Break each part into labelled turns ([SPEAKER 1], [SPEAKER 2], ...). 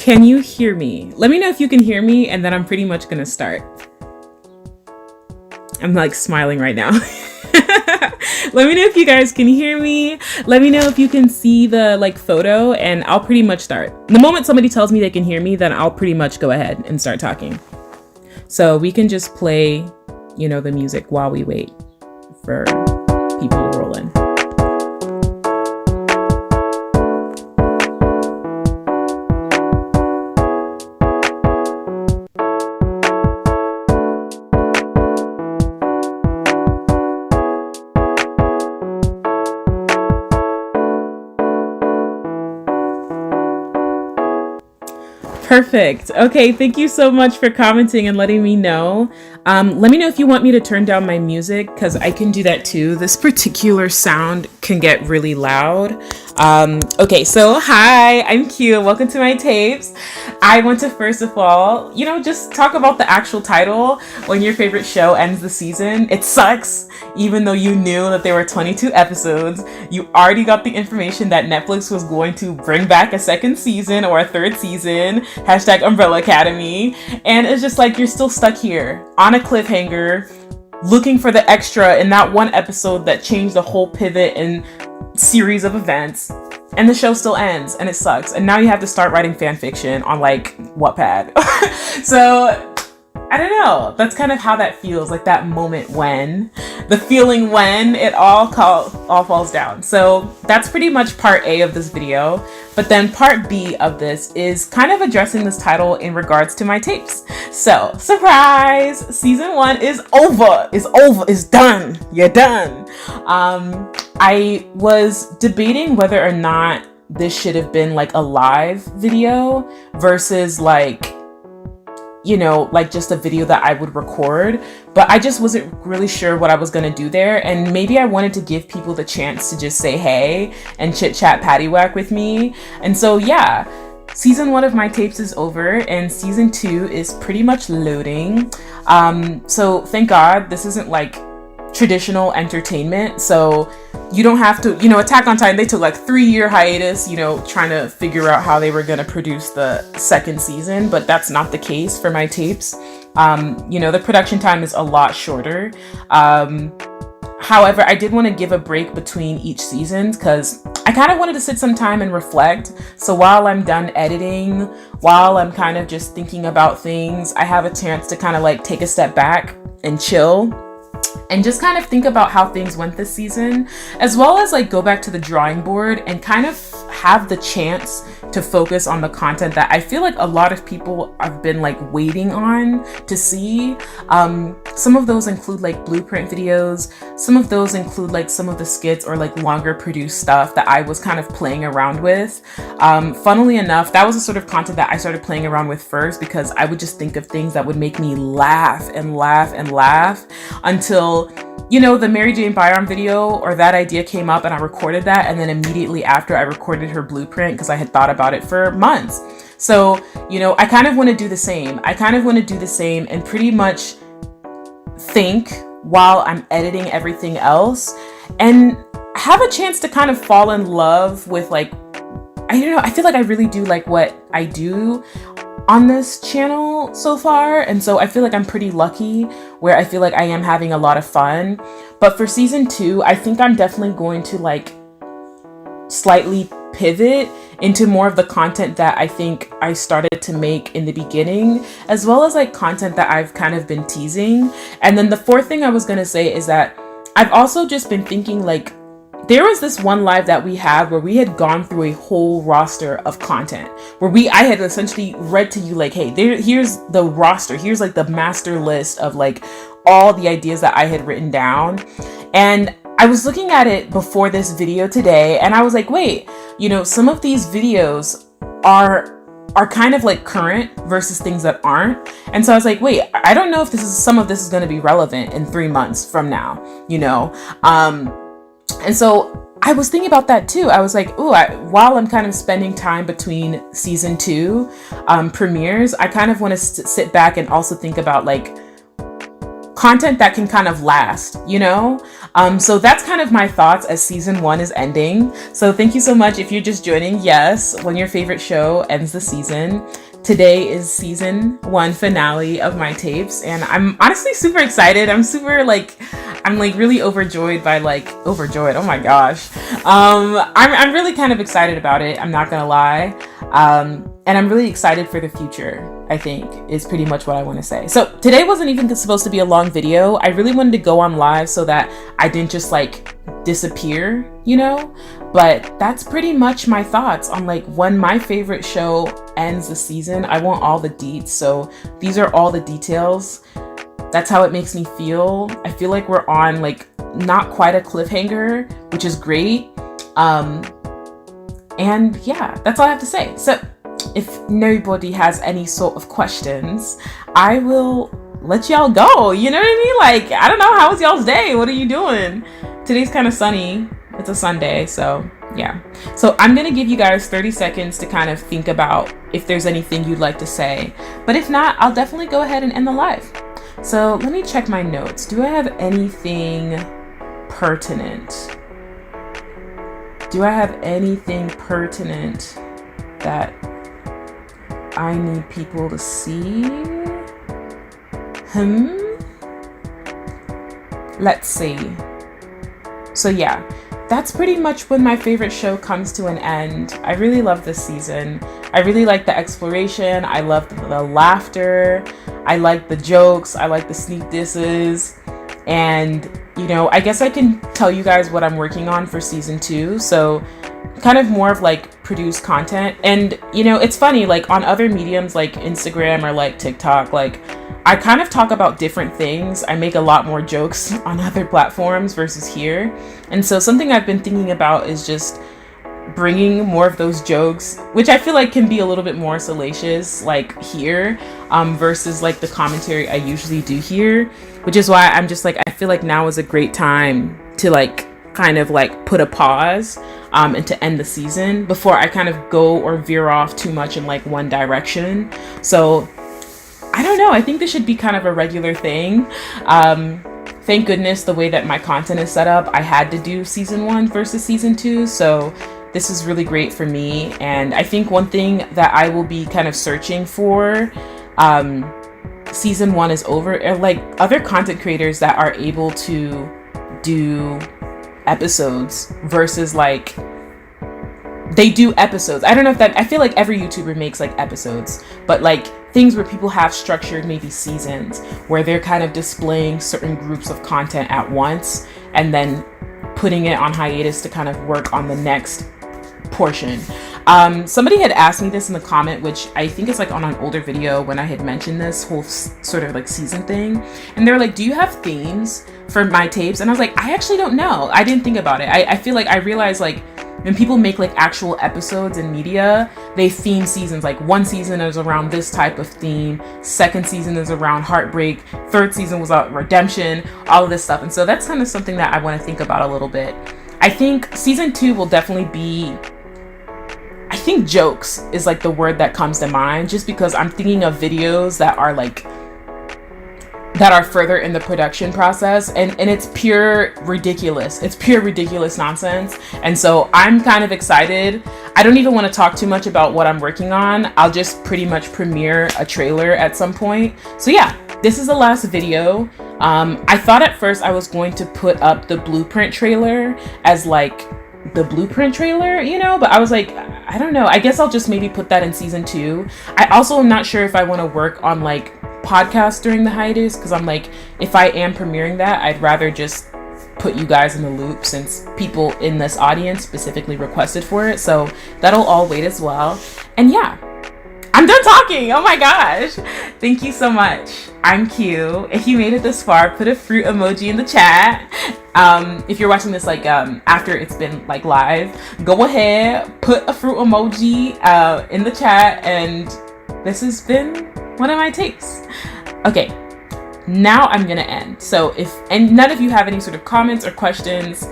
[SPEAKER 1] can you hear me? Let me know if you can hear me, and then I'm pretty much gonna start. I'm like smiling right now. Let me know if you guys can hear me. Let me know if you can see the like photo, and I'll pretty much start. The moment somebody tells me they can hear me, then I'll pretty much go ahead and start talking. So we can just play, you know, the music while we wait for people to roll in. Perfect. Okay, thank you so much for commenting and letting me know. Let me know if you want me to turn down my music, because I can do that too. This particular sound can get really loud. Okay, so hi, I'm Q. Welcome to my tapes. I want to first of all, you know, just talk about the actual title. When your favorite show ends the season, it sucks. Even though you knew that there were 22 episodes, you already got the information that Netflix was going to bring back a second season or a third season, hashtag Umbrella Academy. And it's just like, you're still stuck here on a cliffhanger, looking for the extra in that one episode that changed the whole pivot and series of events, and the show still ends, and it sucks. And now you have to start writing fan fiction on like Wattpad. So I don't know. That's kind of how that feels, like that moment when, the feeling when it all falls down. So that's pretty much part A of this video. But then part B of this is kind of addressing this title in regards to my tapes. So, surprise! Season 1 is over. It's done. You're done. I was debating whether or not this should have been like a live video versus like, you know, like just a video that I would record, but I just wasn't really sure what I was gonna do there. And maybe I wanted to give people the chance to just say hey and chit chat paddywhack with me. And so yeah, season 1 of my tapes is over and season 2 is pretty much loading. So thank God this isn't like traditional entertainment, so you don't have to, you know, Attack on Titan, they took like 3-year hiatus, you know, trying to figure out how they were going to produce the second season, but that's not the case for my tapes. You know, the production time is a lot shorter. However, I did want to give a break between each season because I kind of wanted to sit some time and reflect. So while I'm done editing, while I'm kind of just thinking about things, I have a chance to kind of like take a step back and chill and just kind of think about how things went this season, as well as like go back to the drawing board and kind of have the chance to focus on the content that I feel like a lot of people have been like waiting on to see. Some of those include like blueprint videos. Some of those include like some of the skits or like longer produced stuff that I was kind of playing around with. Funnily enough, that was the sort of content that I started playing around with first because I would just think of things that would make me laugh and laugh and laugh until, you know, the Mary Jane Byron video or that idea came up and I recorded that. And then immediately after I recorded her blueprint because I had thought about it for months. So, you know, I kind of want to do the same. And pretty much think while I'm editing everything else and have a chance to kind of fall in love with like, I don't know, I feel like I really do like what I do on this channel so far, and so I feel like I'm pretty lucky where I feel like I am having a lot of fun. But for season 2, I think I'm definitely going to like slightly pivot into more of the content that I think I started to make in the beginning, as well as like content that I've kind of been teasing. And then the fourth thing I was gonna say is that I've also just been thinking like, there was this one live that we had where we had gone through a whole roster of content where I had essentially read to you like, hey, here's the roster. Here's like the master list of like all the ideas that I had written down. And I was looking at it before this video today and I was like, wait, you know, some of these videos are kind of like current versus things that aren't. And so I was like, wait, I don't know if some of this is going to be relevant in 3 months from now, you know? And so I was thinking about that too. I was like, ooh, while I'm kind of spending time between season 2 premieres, I kind of want to sit back and also think about like, content that can kind of last, you know? So that's kind of my thoughts as season 1 is ending. So thank you so much if you're just joining. Yes, when your favorite show ends the season. Today is season 1 finale of my tapes, and I'm honestly super excited. I'm really overjoyed by overjoyed. Oh my gosh. I'm really kind of excited about it. I'm not gonna lie. And I'm really excited for the future, I think, is pretty much what I want to say. So today wasn't even supposed to be a long video. I really wanted to go on live so that I didn't just disappear, you know? But that's pretty much my thoughts on when my favorite show ends the season. I want all the deets. So these are all the details. That's how it makes me feel. I feel like we're on not quite a cliffhanger, which is great. And yeah, that's all I have to say. So if nobody has any sort of questions, I will let y'all go. You know what I mean? I don't know, how was y'all's day? What are you doing? Today's kind of sunny. It's a Sunday, so yeah. So I'm gonna give you guys 30 seconds to kind of think about if there's anything you'd like to say. But if not, I'll definitely go ahead and end the live. So let me check my notes. Do I have anything pertinent? Do I have anything pertinent that I need people to see? Let's see. So yeah, that's pretty much when my favorite show comes to an end. I really love this season. I really like the exploration. I love the laughter. I like the jokes. I like the sneak disses. And, you know, I guess I can tell you guys what I'm working on for season 2. So kind of more of produced content. And, you know, it's funny, on other mediums like Instagram or TikTok, I kind of talk about different things. I make a lot more jokes on other platforms versus here. And so something I've been thinking about is just bringing more of those jokes, which I feel can be a little bit more salacious here, versus the commentary I usually do here, which is why I'm just I feel now is a great time to kind of put a pause and to end the season before I kind of go or veer off too much in one direction. So I don't know, I think this should be kind of a regular thing. Thank goodness the way that my content is set up, I had to do season 1 versus season 2, so this is really great for me. And I think one thing that I will be kind of searching for season 1 is over are other content creators that are able to do episodes versus they do episodes. I don't know if that, I feel every YouTuber makes episodes, but things where people have structured maybe seasons where they're kind of displaying certain groups of content at once and then putting it on hiatus to kind of work on the next portion. Somebody had asked me this in the comment, which I think is on an older video when I had mentioned this whole sort of season thing, and they're do you have themes for my tapes? And I was I actually don't know. I didn't think about it. I feel I realized when people make actual episodes in media, they theme seasons. One season is around this type of theme, second season is around heartbreak, third season was about redemption, all of this stuff. And so that's kind of something that I want to think about a little bit. I think season 2 will definitely be, I think jokes is the word that comes to mind, just because I'm thinking of videos that are that are further in the production process, and it's pure ridiculous. It's pure ridiculous nonsense. And so I'm kind of excited. I don't even want to talk too much about what I'm working on. I'll just pretty much premiere a trailer at some point. So yeah, this is the last video. I thought at first I was going to put up the blueprint trailer as the blueprint trailer, you know, but I was I don't know. I guess I'll just maybe put that in season 2. I also am not sure if I want to work on podcasts during the hiatus, because I'm if I am premiering that, I'd rather just put you guys in the loop since people in this audience specifically requested for it. So that'll all wait as well. And yeah, I'm done talking. Oh my gosh. Thank you so much. I'm Q. If you made it this far, put a fruit emoji in the chat. If you're watching this after it's been live, go ahead, put a fruit emoji in the chat. And this has been one of my takes. Okay, now I'm gonna end. So if none of you have any sort of comments or questions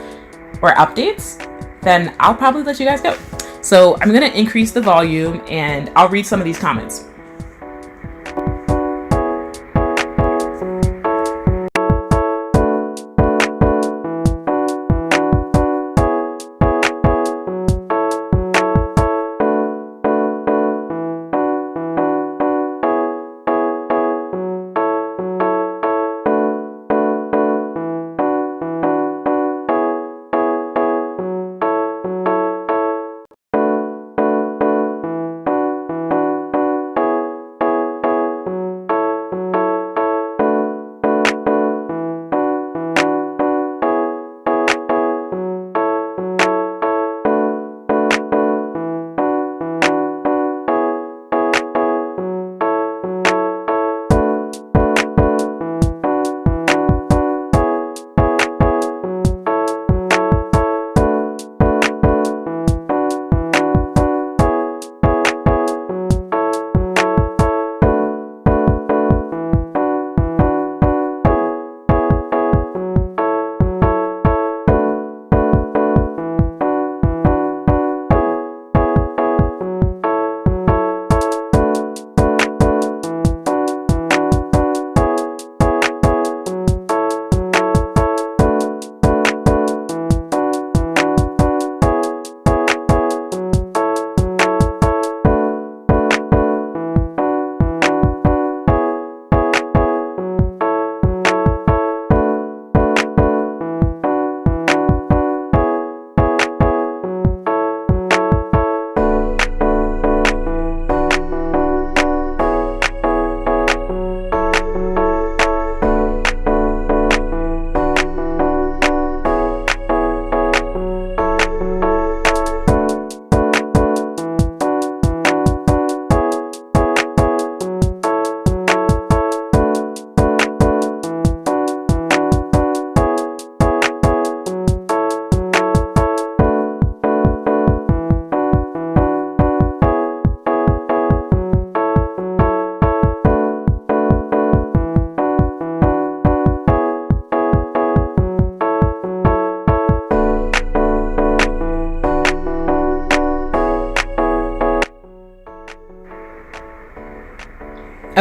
[SPEAKER 1] or updates, then I'll probably let you guys go. So I'm gonna increase the volume and I'll read some of these comments.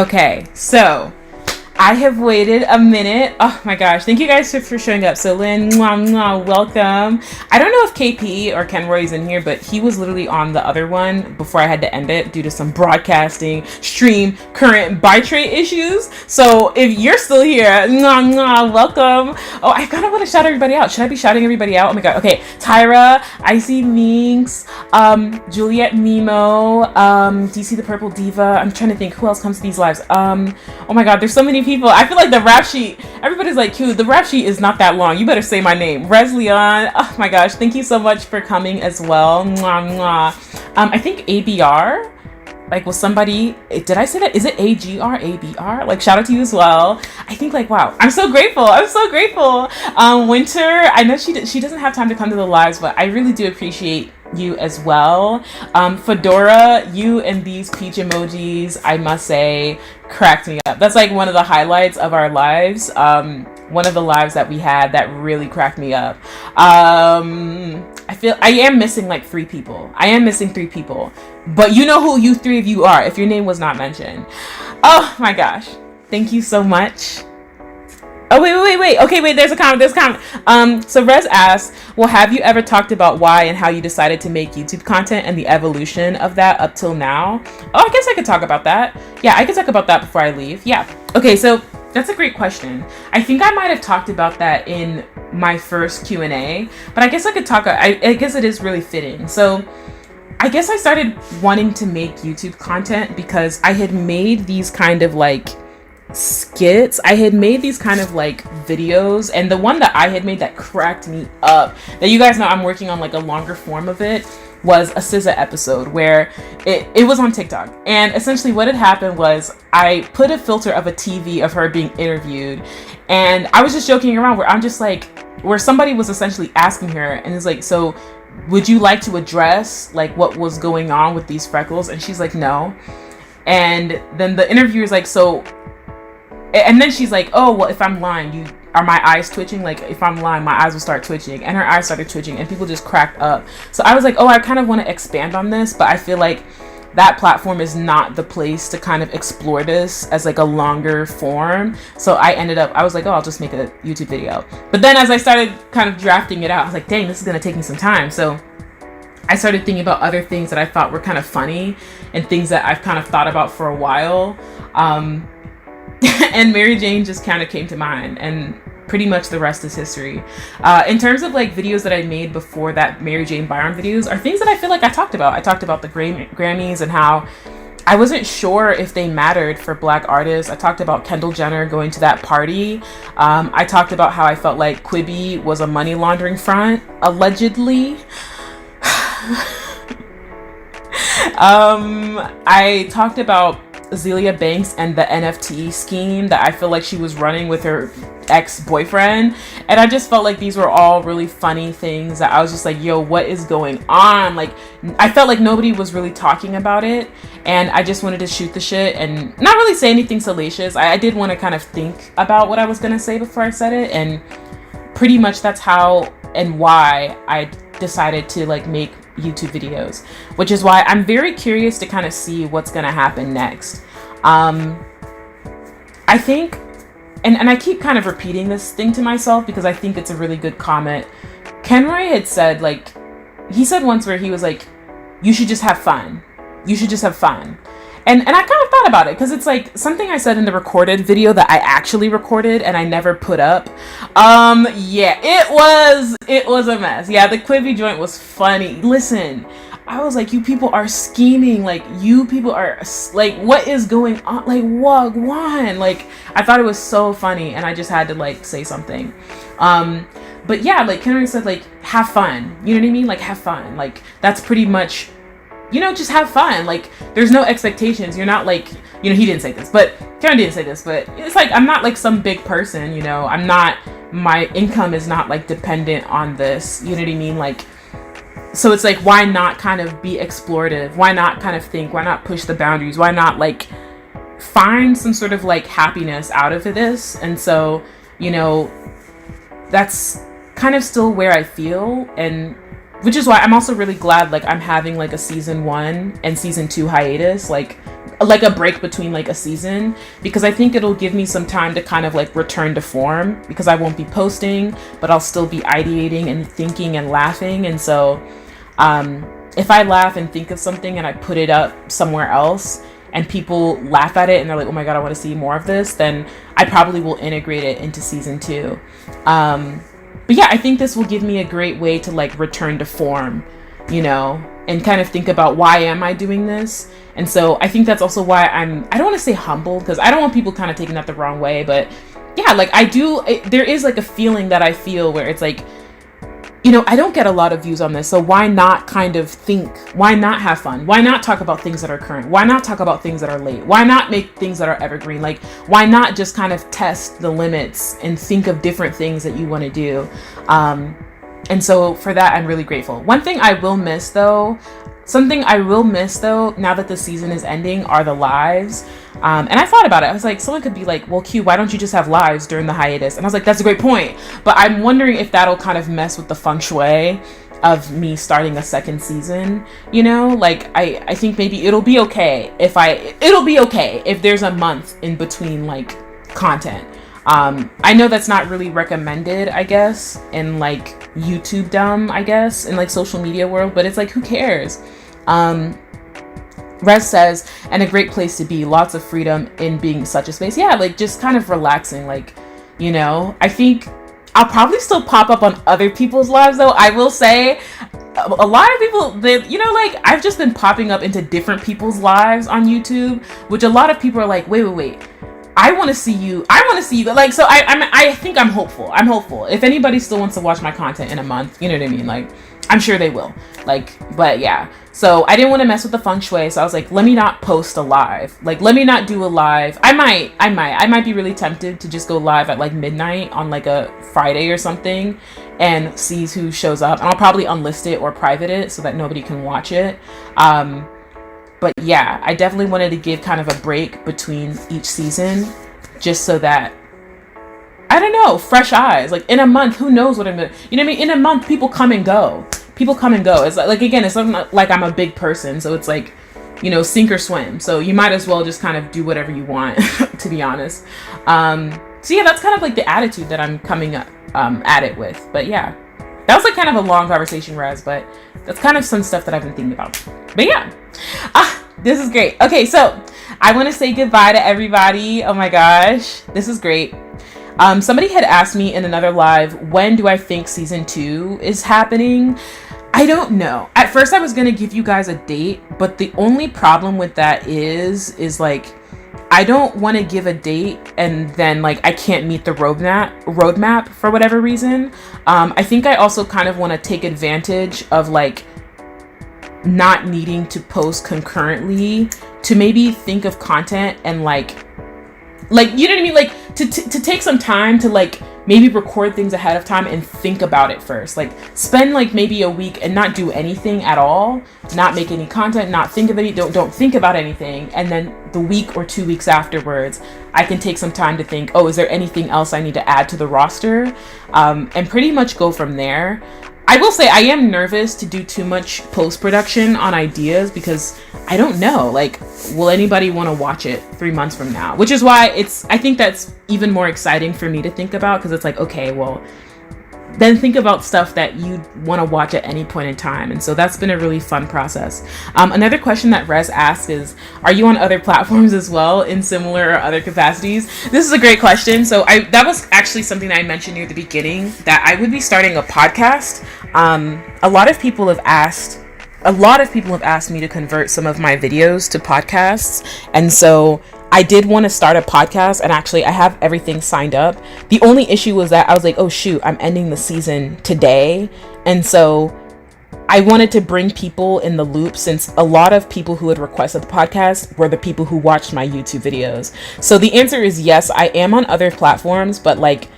[SPEAKER 1] Okay, so I have waited a minute. Oh my gosh. Thank you guys for showing up. So Lynn, mwah, mwah, welcome. I don't know if KP or Ken Roy's in here, but he was literally on the other one before I had to end it due to some broadcasting, stream, current bitrate issues. So if you're still here, mwah, mwah, welcome. Oh, I kind of want to shout everybody out. Should I be shouting everybody out? Oh my God. Okay. Tyra, Icy Minx, Juliet Mimo, DC the Purple Diva. I'm trying to think who else comes to these lives. Oh my God, there's so many people. I feel like the rap sheet, everybody's like, Q, the rap sheet is not that long. You better say my name. Res Leon. Oh my gosh. Thank you so much for coming as well. Mwah, mwah. I think ABR, like, was somebody, did I say that? Is it AGR, ABR? Like, shout out to you as well. I think, like, wow, I'm so grateful. I'm so grateful. Winter, I know she doesn't have time to come to the lives, but I really do appreciate you as well. Fedora, you and these peach emojis, I must say, cracked me up. That's like one of the highlights of our lives. One of the lives that we had that really cracked me up. I feel I am missing like 3 people. I am missing 3 people, but you know who you 3 of you are if your name was not mentioned. Oh my gosh. Thank you so much. Oh, wait. Okay, wait, there's a comment. So Rez asks, well, have you ever talked about why and how you decided to make YouTube content and the evolution of that up till now? Oh, I guess I could talk about that. Yeah, I could talk about that before I leave. Yeah. Okay, so that's a great question. I think I might have talked about that in my first Q&A, but I guess I could talk, I guess it is really fitting. So I guess I started wanting to make YouTube content because I had made these kind of like skits. I had made these kind of like videos, and the one that I had made that cracked me up, that you guys know I'm working on like a longer form of it, was a SZA episode where it was on TikTok. And essentially what had happened was I put a filter of a TV of her being interviewed, and I was just joking around where I'm just like, where somebody was essentially asking her, and it's like, so would you like to address like what was going on with these freckles? And she's like, no. And then the interviewer's like, so, and then she's like, oh, well, if I'm lying, are my eyes twitching? Like, if I'm lying, my eyes will start twitching. And her eyes started twitching, and people just cracked up. So I was like, oh, I kind of want to expand on this, but I feel like that platform is not the place to kind of explore this as like a longer form. So I was like, oh, I'll just make a YouTube video. But then as I started kind of drafting it out, I was like, dang, this is going to take me some time. So I started thinking about other things that I thought were kind of funny and things that I've kind of thought about for a while. And Mary Jane just kind of came to mind, and pretty much the rest is history. In terms of like videos that I made before that, Mary Jane Byron videos are things that I feel like I talked about. I talked about the Grammys and how I wasn't sure if they mattered for Black artists. I talked about Kendall Jenner going to that party. I talked about how I felt like Quibi was a money laundering front, allegedly. I talked about Azealia Banks and the NFT scheme that I feel like she was running with her ex-boyfriend, and I just felt like these were all really funny things that I was just like, yo, what is going on? Like, I felt like nobody was really talking about it, and I just wanted to shoot the shit and not really say anything salacious. I did want to kind of think about what I was gonna say before I said it, and pretty much that's how and why I decided to like make YouTube videos, which is why I'm very curious to kind of see what's gonna happen next. I think, and I keep kind of repeating this thing to myself because I think it's a really good comment. Kenroy had said, like, he said once where he was like, you should just have fun. You should just have fun. And I kind of thought about it because it's like something I said in the recorded video that I actually recorded and I never put up. Yeah, it was a mess. Yeah, the Quibi joint was funny. Listen, I was like, you people are scheming. Like, you people are like, what is going on? Like, what? Like, I thought it was so funny, and I just had to like say something. But yeah, like Kenry said, like, have fun. You know what I mean? Like, have fun. Like, that's pretty much, you know, just have fun. Like, there's no expectations. You're not like, you know, he didn't say this, but Karen didn't say this, but it's like, I'm not like some big person, you know, my income is not like dependent on this, you know what I mean? Like, so it's like, why not kind of be explorative? Why not kind of think, why not push the boundaries? Why not like find some sort of like happiness out of this? And so, you know, that's kind of still where I feel, and which is why I'm also really glad like I'm having like a season 1 and season 2 hiatus. Like, like a break between like a season, because I think it'll give me some time to kind of like return to form, because I won't be posting, but I'll still be ideating and thinking and laughing. And so if I laugh and think of something and I put it up somewhere else and people laugh at it and they're like, oh my God, I want to see more of this, then I probably will integrate it into season 2. But yeah, I think this will give me a great way to like return to form, you know, and kind of think about why am I doing this? And so I think that's also why I don't want to say humbled, because I don't want people kind of taking that the wrong way, but yeah, like there is like a feeling that I feel where it's like, you know, I don't get a lot of views on this, so why not kind of think, why not have fun? Why not talk about things that are current? Why not talk about things that are late? Why not make things that are evergreen? Like, why not just kind of test the limits and think of different things that you want to do? And so for that, I'm really grateful. One thing I will miss though, now that the season is ending, are the lives. And I thought about it. I was like, someone could be like, well, Q, why don't you just have lives during the hiatus? And I was like, that's a great point. But I'm wondering if that'll kind of mess with the feng shui of me starting a second season, you know? Like, I think maybe it'll be okay if there's a month in between like content. I know that's not really recommended, I guess, in like YouTube I guess, in like social media world, but it's like, who cares? Rez says, and a great place to be, lots of freedom in being such a space. Yeah, like just kind of relaxing, like, you know, I think I'll probably still pop up on other people's lives though. I will say a lot of people, you know, like I've just been popping up into different people's lives on YouTube, which a lot of people are like, wait. I want to see you. Like, so I think I'm hopeful. If anybody still wants to watch my content in a month, you know what I mean? Like, I'm sure they will. Like, but yeah. So I didn't want to mess with the feng shui. So I was like, let me not post a live. Like, let me not do a live. I might be really tempted to just go live at like midnight on like a Friday or something and see who shows up. And I'll probably unlist it or private it so that nobody can watch it. But yeah, I definitely wanted to give kind of a break between each season, just so that, I don't know, fresh eyes. Like in a month, who knows what I'm gonna, you know what I mean? In a month, people come and go. It's like again, it's not like I'm a big person, so it's like, you know, sink or swim. So you might as well just kind of do whatever you want, to be honest. So yeah, that's kind of like the attitude that I'm coming up at it with. But yeah, that was like kind of a long conversation, Raz, but that's kind of some stuff that I've been thinking about. But yeah, this is great. Okay, so I want to say goodbye to everybody. Oh my gosh, this is great. Somebody had asked me in another live, when do I think season 2 is happening? I don't know. At first I was going to give you guys a date, but the only problem with that is like, I don't want to give a date and then like I can't meet the roadmap for whatever reason. I think I also kind of want to take advantage of like not needing to post concurrently to maybe think of content and like you know what I mean, like to take some time to like maybe record things ahead of time and think about it first. Like spend like maybe a week and not do anything at all, not make any content, not think of any, don't think about anything, and then the week or 2 weeks afterwards I can take some time to think, oh, is there anything else I need to add to the roster, and pretty much go from there. I will say I am nervous to do too much post-production on ideas because I don't know, like, will anybody want to watch it 3 months from now? Which is why I think that's even more exciting for me to think about, because it's like, okay, well, then think about stuff that you want to watch at any point in time. And so that's been a really fun process. Another question that Rez asked is, are you on other platforms as well in similar or other capacities? This is a great question. So that was actually something I mentioned near the beginning, that I would be starting a podcast. A lot of people have asked me to convert some of my videos to podcasts. And so I did want to start a podcast, and actually I have everything signed up. The only issue was that I was like, oh shoot, I'm ending the season today. And so I wanted to bring people in the loop, since a lot of people who had requested the podcast were the people who watched my YouTube videos. So the answer is yes, I am on other platforms, but like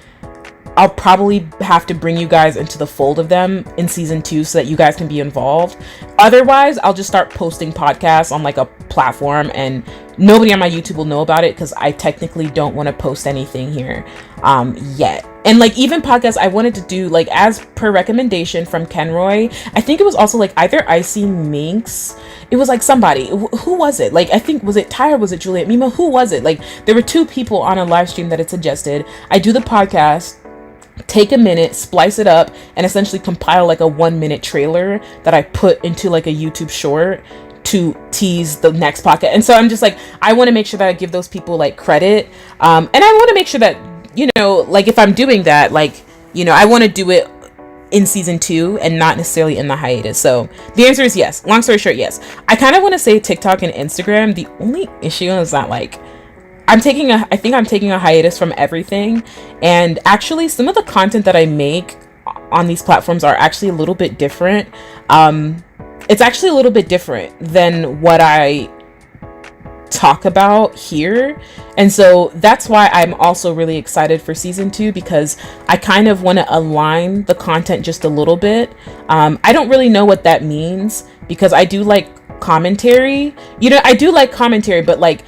[SPEAKER 1] I'll probably have to bring you guys into the fold of them in season 2 so that you guys can be involved. Otherwise, I'll just start posting podcasts on like a platform, and nobody on my YouTube will know about it because I technically don't want to post anything here yet. And like even podcasts I wanted to do, like as per recommendation from Kenroy, I think it was also like either Icy Minx, it was like somebody, who was it, like I think, was it Tyra, was it Juliet Mima, who was it, like there were two people on a live stream that had suggested I do the podcast, take a minute, splice it up, and essentially compile like a 1-minute trailer that I put into like a YouTube short to tease the next podcast. And so I'm just like, I want to make sure that I give those people like credit, and I want to make sure that, you know, like if I'm doing that, like, you know, I want to do it in season 2 and not necessarily in the hiatus. So the answer is yes. Long story short, yes. I kind of want to say TikTok and Instagram. The only issue is that like I think I'm taking a hiatus from everything. And actually some of the content that I make on these platforms are actually a little bit different. It's actually a little bit different than what I talk about here. And so that's why I'm also really excited for season 2, because I kind of want to align the content just a little bit. I don't really know what that means, because I do like commentary. You know, I do like commentary, but like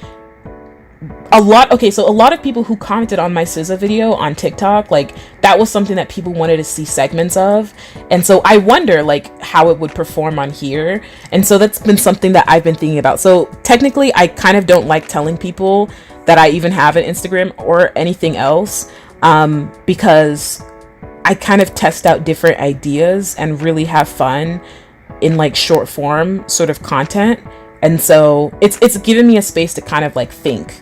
[SPEAKER 1] a lot of people who commented on my SZA video on TikTok, like that was something that people wanted to see segments of. And so I wonder like how it would perform on here. And so that's been something that I've been thinking about. So technically I kind of don't like telling people that I even have an Instagram or anything else, because I kind of test out different ideas and really have fun in like short form sort of content. And so it's given me a space to kind of like think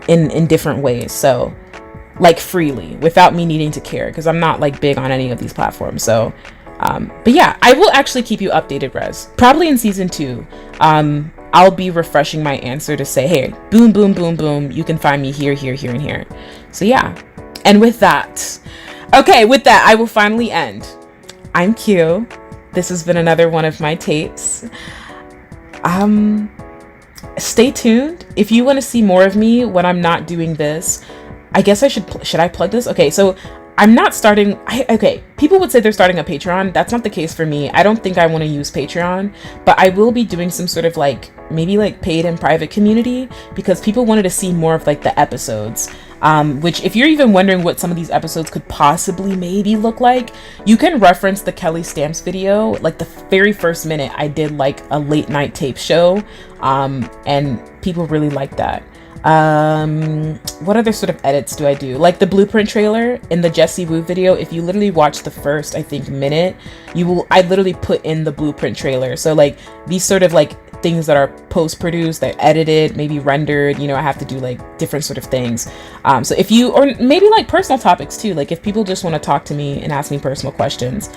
[SPEAKER 1] in different ways, so like freely, without me needing to care, because I'm not like big on any of these platforms. So but yeah, I will actually keep you updated, Rez. Probably in season 2 I'll be refreshing my answer to say, hey, boom boom boom boom, you can find me here, here, here, and here. So yeah, and with that, I will finally end. I'm Q. This has been another one of my tapes. Stay tuned if you want to see more of me when I'm not doing this. I guess should I plug this? Okay, so I'm not starting. People would say they're starting a Patreon. That's not the case for me. I don't think I want to use Patreon, but I will be doing some sort of like maybe like paid and private community, because people wanted to see more of like the episodes. Which if you're even wondering what some of these episodes could possibly maybe look like, you can reference the Kelly Stamps video. Like the very first minute I did like a late night tape show, and people really liked that. What other sort of edits do I do? Like the blueprint trailer in the Jessie Woo video, if you literally watch the first, I think, minute, I literally put in the blueprint trailer. So like these sort of like things that are post-produced, they're edited, maybe rendered, you know, I have to do like different sort of things. So if you, or maybe like personal topics too, like if people just want to talk to me and ask me personal questions,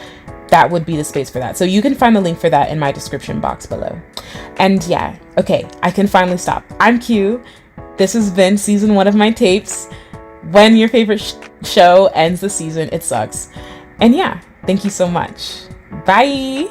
[SPEAKER 1] that would be the space for that. So you can find the link for that in my description box below. And yeah, okay, I can finally stop. I'm Q. This has been season 1 of my tapes. When your favorite show ends the season, it sucks. And yeah, thank you so much. Bye.